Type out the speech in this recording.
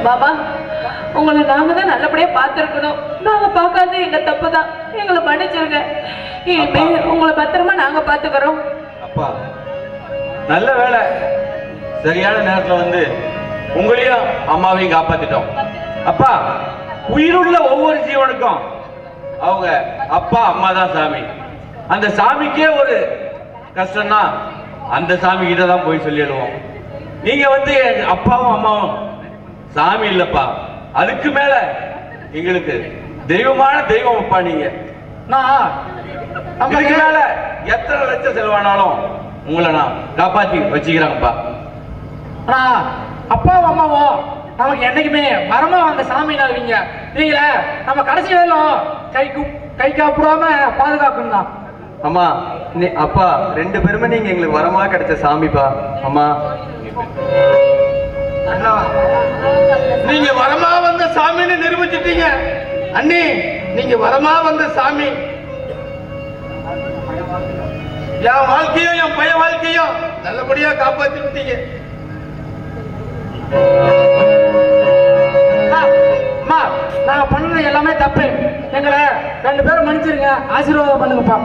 பாபா, உங்களை நாங்க தான் நல்லபடியா பார்த்துருக்கணும். நாங்க பார்க்காத எங்க தப்பு தான். எங்களை மன்னிச்சிருங்க. இனிமே உங்களை பத்திரமா நாங்க பார்த்துக்கிறோம். அப்பா, நல்ல வேலை சரியான நேரத்தில் வந்து உங்களையும் அம்மாவையும் காப்பாத்திட்டோம். அப்பா, உயிருள்ள ஒவ்வொரு ஜீவனுக்கும் அவங்க அப்பா அம்மா தான் சாமி. அந்த சாமிக்கே ஒரு கஷ்டம்னா அந்த சாமி கிட்ட தான் போய் சொல்லிடுவோம். நீங்க வந்து அப்பாவும் அம்மாவும் சாமி இல்லப்பா, அதுக்கு மேல எங்களுக்கு தெய்வமான தெய்வம் அப்பா. நீங்க அதுக்கு மேல எத்தனை லட்சம் செலவானாலும் உங்களை நான் காப்பாத்தி வச்சுக்கிறேன்ப்பா. ஆனா அப்பாவும் அம்மாவும் நமக்கு என்னைக்குமே மரமா வந்த சாமி நாவீங்க. நீங்களே நம்ம கடைசி வேலும் கை காப்பிடாம பாதுகாக்கணும் தான். அம்மா, அப்பா, 2 பேருமே நீங்க எங்களுக்கு வரமா கிடைச்ச சாமிப்பா. அம்மா, நீங்க வரமா வந்த சாமின்னு நிரூபிச்சிட்டீங்க. அண்ணி, நீங்க வரமா வந்த சாமி. என் வாழ்க்கையும் என் பையன் வாழ்க்கையும் நல்லபடியா காப்பாத்தி விட்டீங்க. அம்மா, நாங்க பண்ணது எல்லாமே தப்பு. எங்களை 2 பேரும் மன்னிச்சிருங்க. ஆசீர்வாதம் பண்ணுங்கப்பா.